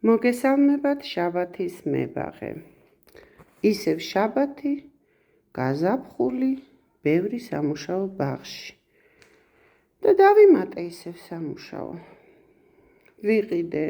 მოგესალმებათ შაბათის მებაღე. ისევ შაბათი, გაზაფხული, ბევრი სამუშაო ბაღში. და დავიმატე ისევ სამუშაო. ვიყიდე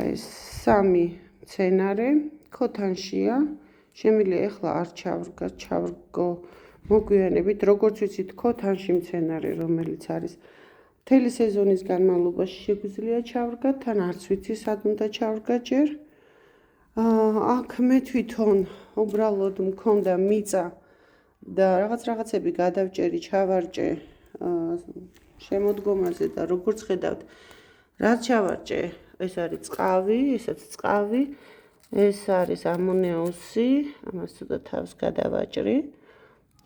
ეს სამი მცენარე, ქოთანშია, შემიძლია ეხლა არ ჩავრგო მოგვიანებით, როგორც ვიცით, ქოთანში მცენარე, რომელიც არის მთელი სეზონის განმავლობაში შეგვიძლია ჩავრგათ, თან არც ვიცი სად უნდა ჩავრგათ ჯერ. აქ მე თვითონ უბრალოდ მქონდა მიწა და რაღაცები გადავჭერი, ჩავარჭე შემოდგომაზე და როგორც ხედავთ, რაც ჩავარჭე, ეს არის წყავი, ესაც წყავი, ეს არის ამონიუსი, ამას ცოტა თავს გადავაჭრი,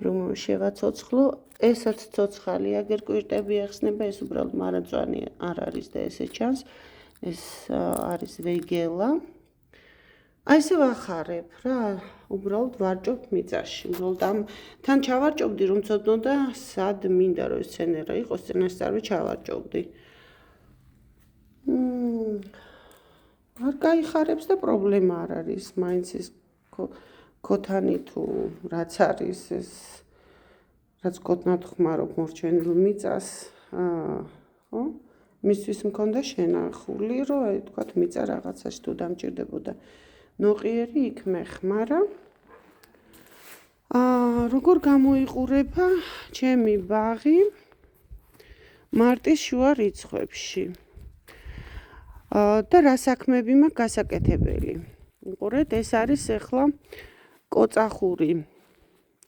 რომ შევაცოცხლო, ესაც ცოცხალია, აგერ კვირტები ახსნება, ეს უბრალოდ მარადმწვანე არ არის და ესე ჩანს, ეს არის ვეგელა. აი ესე ვახარებ რა, უბრალოდ ვარჭობ მიწაში, უბრალოდ თან ჩავარჭობდი, რომ ცოდნოდა სად მინდა რომ ეს მცენარე იყოს, წინასწარვე ჩავარჭობდი. არ გაიხარებს და პრობლემა არ არის, მაინც ის ქოთანი თუ რაც არის ეს რაც ქოთნად ხმარობ მორჩენილ მიწას, ხო? მისთვის მქონდა შენახული, რომ აი თქვათ მიწა რაღაცაში თუ დამჭირდებოდა ნოყიერი იქ მეხმარა. როგორ გამოიყურება ჩემი ბაღი მარტის შუა რიცხვებში. და რა საქმეები მაქვს გასაკეთებელი. უყურეთ, ეს არის ახლა კოწახური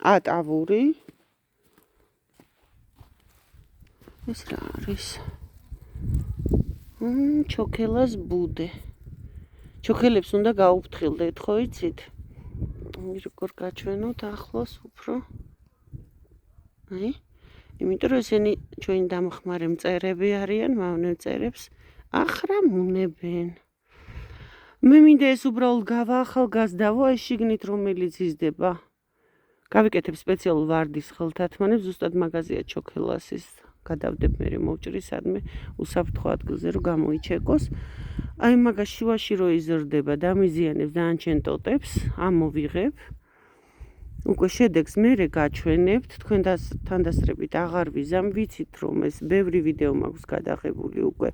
ატავური. ეს რა არის? ჩოქელას ბუდე. ჩოქელებს უნდა გაუფრთხილდეთ, ხო იცით? როგორ გაჩვენოთ ახლოს უფრო? აი, იმიტომ რომ ესენი ჩვენი დამხმარე მწერები არიან, მავნე მწერებს ახრამუნებენ. მე მინდა ეს უბრალოდ გავაახალგაზრდავო, ეს შიგნით რომელიც იზრდება. გავიკეთებ სპეციალურ ვარდის ხელთათმანებს, ზუსტად მაგაზია ჩოქელასის. გადავდებ მე მოვჭრი სადმე უსაფრთხო ადგილზე რომ გამოიჩეკოს. აი მაგას შუაში რო იზრდება, დამიზიანებს დაანჩენ ტოტებს, ამოვიღებ. უკვე შედეგს მერე გაჩვენებთ, თქვენ თანდასწრებით აღარ ვიზამ, ვიცით რომ ეს ბევრი ვიდეო მაქვს გადაღებული უკვე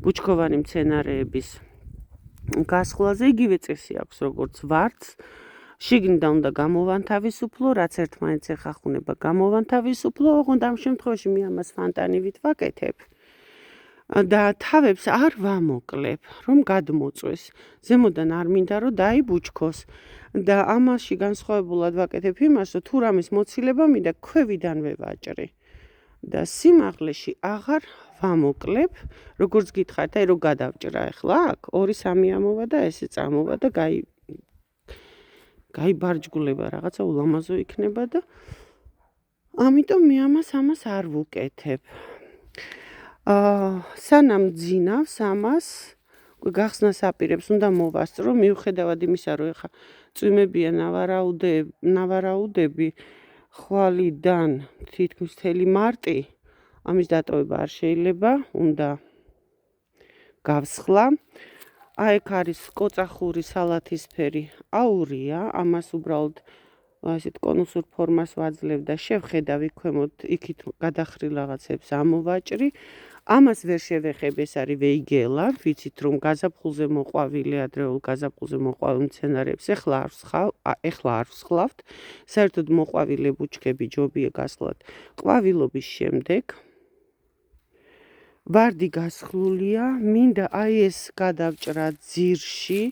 ბუჩქოვანი მცენარეების გასხლაზე, იგივე წესი აქვს როგორც ვარდს. შიგნიდან უნდა გამოვანთავისუფლო, რაც ერთმანეთს ეხახუნება გამოვანთავისუფლო, ოღონდ ამ შემთხვევაში მე ამას ფანტანივით ვაკეთებ. და თავებს არ ვამოკლებ, რომ გადმოწვეს. ზემოდან არ მინდა რომ დაიბუჩქოს და ამაში განსხვავებულად ვაკეთებ იმას, რომ თუ რამის მოცილება მინდა ქვევიდანვე ვაჭრი. და სიმაღლეში აღარ ვამოკლებ, როგორც გითხარით, აი რო გადავჭრა ახლა აქ 2-3 ამოვა და ესე წამოვა და გაიბარჯგულება რაღაცა ულამაზო იქნება და ამიტომ მე ამას არ ვუკეთებ. სანამ ძინავს ამას, გახსნას აპირებს უნდა მოვასწრო, მიუხედავად იმისა, რომ ეხა წვიმებია ნავარაუდები, ხვალიდან თითქმის მთელი მარტი, ამის დატოვება არ შეიძლება, უნდა გავსხლა. აი ეგ არის კოწახური სალათისფერი აურია, ამას უბრალოდ ასეთ კონუსურ ფორმას ვაძლევ და შევხედავ იქ იქით გადახრილ რაღაცებს ამოვაჭრი. ამას ვერ შევეხებ, ეს არის ვეიგელა, ვიცით რომ გაზაფხულზე მოყვავილი, ადრეულ გაზაფხულზე მოყვავილ მცენარეებს ეხლა არ ვსხლავთ. საერთოდ მოყვავილე ბუჩქები ჯობია გასხლათ ყვავილობის შემდეგ. ვარდი გასხლულია, მინდა აი ეს გადავჭრა ძირში,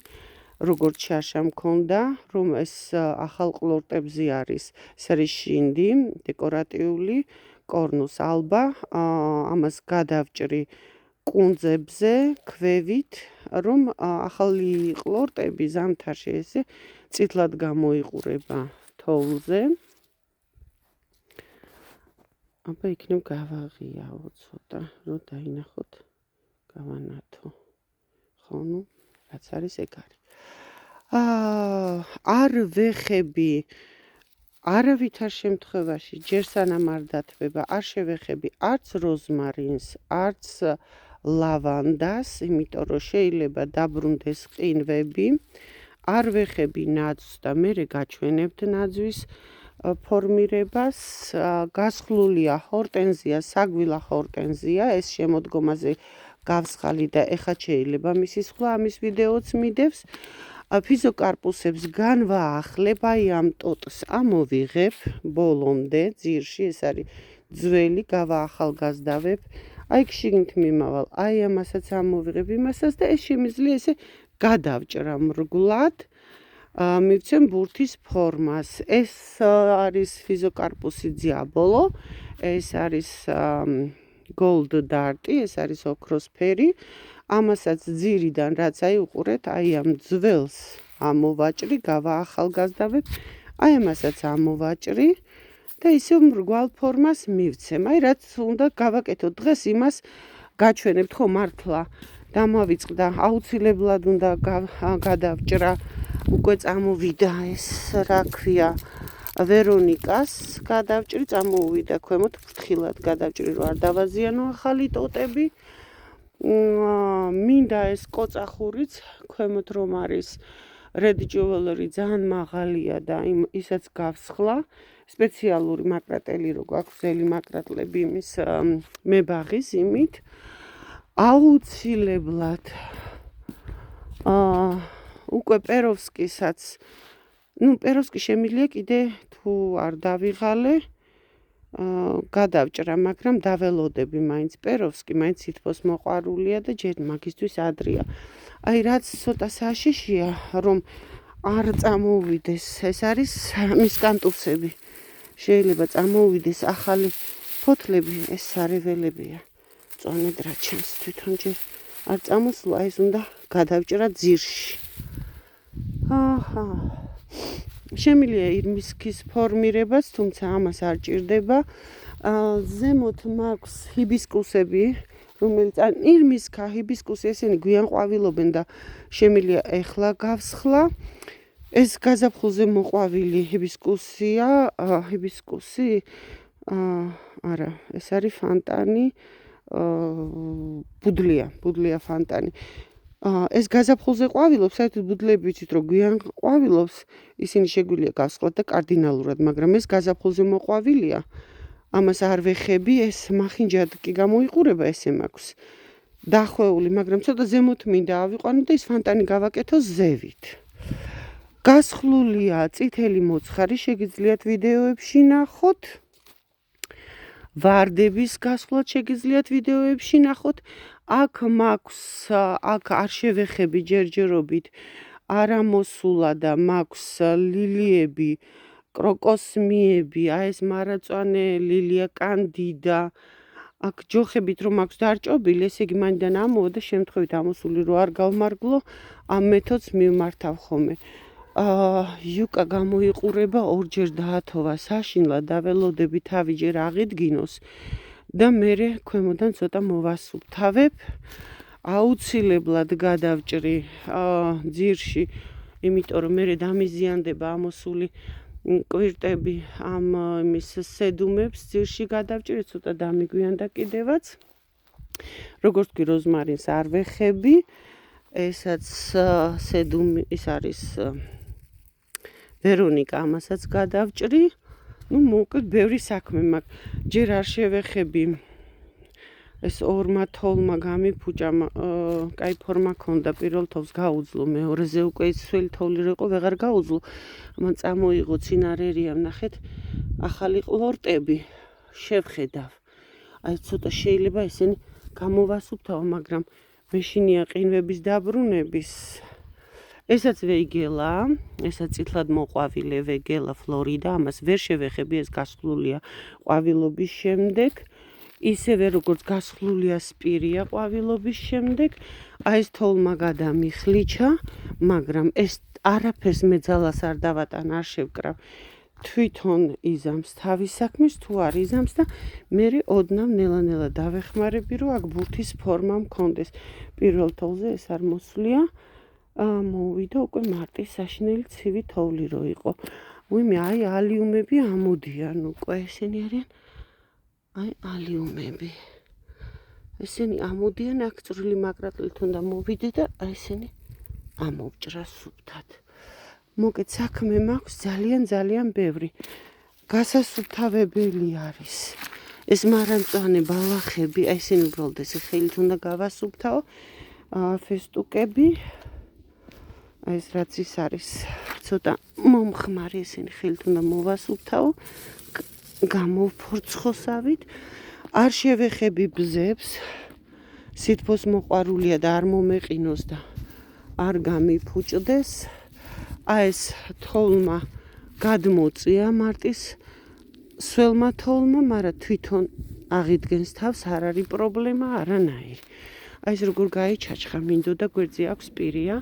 როგორც შაშა მქონდა, რომ ეს ახალ ყლორტებზე არის, ეს არის შინდი, დეკორატიული, კორნუს ალბა, ამას გადავჭრი კუნძებზე, ქვევით, რომ ახალი ყლორტები ზამთარში ესე წითლად გამოიყურება თოვლზე. აბა იქნებ გავაღიაო ცოტა, რომ დაინახოთ, გავანათო. ხო, ნუ, რაც არის ეგ არის. არ ვეხები არავითარ შემთხვევაში ჯერ სანამ არ დათბება, არ შევეხები არც როზმარინს, არც ლავანდას, იმიტომ რომ შეიძლება დაბრუნდეს ყინვები. არ ვეხები ნაძვს და მერე გაჩვენებთ ნაძვის ფორმირებას. გასხლულია ჰორტენზია, საგვილა ჰორტენზია, ეს შემოდგომაზე გავსხალი და ეხლა შეიძლება მისი სხვა ამის ვიდეოც მიდევს. ფიზოკარპუსებს განვაახლებ, აი ამ ტოტს ამოვიღებ ბოლომდე ძირში, ეს არის ძველი, გავაახალგაზრდავებ. აი შიგნით მიმავალ, აი ამასაც ამოვიღებ იმასაც და ეს შემიძლია ესე გადავჭრა მრგვლად. მივცემ ბურთის ფორმას. ეს არის ფიზოკარპუსი ძიაბოლო, ეს არის gold dart-ი, ეს არის ოქროსფერი. ამასაც ძირიდან რაც აი უყურეთ, აი ამ ძველს ამოვაჭრი, გავაახალგაზრდავებ. აი ამასაც ამოვაჭრი და ისევ მრგვალ ფორმას მივცემ. აი რაც უნდა გავაკეთოთ დღეს, იმას გაჩვენებთ ხო მართლა. დამავიწყდა, აუცილებლად უნდა გადავჭრა. უკვე წამოვიდა ეს რა ქვია ვერონიკას გადავჭრი, წამოვიდა ქვემოთ ფრთხილად გადავჭრი, რომ არ დავაზიანო ახალი ტოტები. მინდა ეს კოწახურიც ქვემოთ რომ არის red jewelry ძალიან მაღალია და ისაც გავსხლა. სპეციალური მაკრატელი რო გვაქვს ძელი მაკრატლები იმის მებაღის იმით. აუცილებლად უკვე პეროვსკისაც პეროვსკი შემიძლია კიდე თუ არ დავიღალე გადავჭრა, მაგრამ დაველოდები მაინც პეროვსკი, მაინც სითბოს მოყვარულია და ჯერ მაგისთვის ადრეა. აი რაც ცოტა საშიშია, რომ არ წამოვიდეს, ეს არის მის კანტუსები. შეიძლება წამოვიდეს ახალი ფოთლები, ეს სარეველებია. წონედ რა ჩემს თვითონ ჯერ არ წამოსულა, ეს უნდა გადავჭრა ძირში. შემიძლია ირმისქის ფორმირებას, თუმცა ამას არ ჭირდება. ზემოთ მაქვს ჰიბისკუსები, რომელიც ირმისქა, ჰიბისკუსი, ესენი გვიან ყვავილობენ და შემიძლია ეხლა გავსხლა. ეს გაზაფხულზე მოყვავილი ჰიბისკუსია, ჰიბისკუსი არა, ეს არის ფანტანი, ბუდლია ფანტანი. ეს გაზაფხულზე ყვავილობს, საერთოდ ბუდლები ვიცით რომ გვიან ყვავილობს, ისინი შეგვიძლია გავსხლათ და კარდინალურად, მაგრამ ეს გაზაფხულზე მოყვავილია. ამას არ ვეხები, ეს მახინჯად კი გამოიყურება, ესე მაქვს დახვეული, მაგრამ ცოტა ზემოთ მინდა ავიყვანო და ეს ფანტანი გავაკეთო ზევით. გასხლულია წითელი მოცხარი, შეგიძლიათ ვიდეოებში ნახოთ. ვარდების გასხლად შეგიძლიათ ვიდეოებში ნახოთ. აქ მაქვს, აქ არ შევეხები ჯერჯერობით, არა მოსულა და მაქვს ლილიები, კროკოსმიები, აი ეს მარაწვანე ლილია კანდიდა. აქ ჯოხებით რომ მაქვს დარჭობილი, ესე იგი მაინდან ამოვა და შემთხვევით ამოსული რომ არ გავმარგლო, ამ მეთოდს მივმართავ ხოლმე. იუკა გამოიყურება, ორჯერ დაათოვა საშინლად, დაველოდები თავი ჯერ აღიდგინოს და მერე ქვემოდან ცოტა მოვასუფთავებ. აუცილებლად გადავჭრი ძირში, იმიტომ რომ მერე დამიზიანდება ამოსული კვირტები ამ იმის სედუმებს ძირში გადავჭრი, ცოტა დამიგვიანდა კიდევაც. როგორც კი როზმარინს არ ვეხები, ესაც სედუმი, ის არის ვერონიკა, ამასაც გადავჭრი. მოკლედ ბევრი საქმე მაქვს. ჯერ არ შევეხები ეს ორმა თოვლმა გამიფუჭა, კაი ფორმა ქონდა, პირველ თოვლს გაუძლო, მეორეზე უკვე ისველი თოვლი რო იყო, ვეღარ გაუძლო. ამან წამოიღო წინარერია, ნახეთ, ახალი ყლორტები შევხედავ. აი ცოტა შეიძლება ესენი გამოვასუფთავო, მაგრამ მეშინია ყინვების დაბრუნების. ესაც ვეიგელა, ესაც წითლად მოყვავილე ვეგელა ფლორიდა, ამას ვერ შევეხები, ეს გასხლულია ყვავილობის შემდეგ. ისევე როგორც გასხლულია სპირია ყვავილობის შემდეგ, აი ეს თოვლმა გადამიხლიჩა, მაგრამ ეს არაფერს მე ძალას არ დავატან, არ შევკრავ. თვითონ იზამს თავის საქმეს, თუ არ იზამს და მერე ოდნავ ნელა-ნელა დავეხმარები, რომ აქ ბურთის ფორმა მქონდეს. პირველ თოვლზე ეს არ მოსვლია. მოვიდა უკვე მარტის საშინელი ცივი თოვლი რო იყო. უიმე, აი ალიუმები ამოდიან უკვე, ესენი არიან. აი ალიუმები. ესენი ამოდიან აქ წვრილი მაკრატლით უნდა მოვიდე და აი ესენი ამოვჭრა სუფთად. მოკეთ საქმე მაქვს ძალიან ბევრი. გასასუფთავებელი არის. ეს მარანწვანე ბალახები, აი ესენი უბრალოდ ესე ხელით უნდა გავასუფთავო. ფესტუკები. აი ეს რაც ის არის, ცოტა მომხმარი ესენი ხელით უნდა მოვასუფთავო. გამოვფორცხოსავით. არ შევეხები ბზებს. სითბოს მოყვარულია და არ მომეყინოს და არ გამიფუჭდეს. აი ეს თოვლმა გადმოწია მარტის სველმა თოვლმა, მაგრამ თვითონ აღიდგენს თავს, არ არის პრობლემა არანაირი. აი ეს როგორ გაიჩაჩხა, მინდოდა გვერდზე აქვს პირია.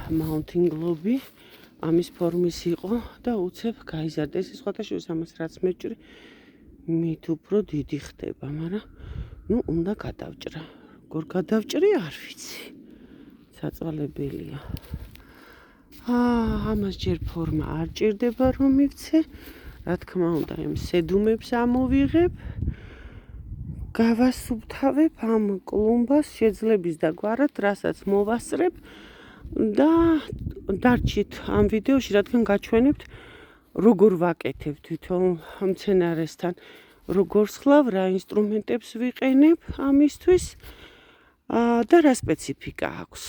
Mountain Globe ამის ფორმის იყო და უცებ გაიზარდა. ეს სხვათა შორის ამას რაც მეჭრი, მით უფრო დიდი ხდება, მაგრამ უნდა გადავჭრა. როგორ გადავჭრი, არ ვიცი. საწვალებელია. ამას ჯერ ფორმა არ ჭირდება რომ მივცე. რა თქმა უნდა, იმ სედუმებს ამოვიღებ. გავასუფთავებ ამ კლუმბას შეძლების და გვარად, რასაც მოვასწრებ და დარჩით ამ ვიდეოში, რადგან გაჩვენებთ როგორ ვაკეთებ თვითონ მცენარესთან, როგორ სხლავ, რა ინსტრუმენტებს ვიყენებ ამისთვის და რა სპეციფიკა აქვს.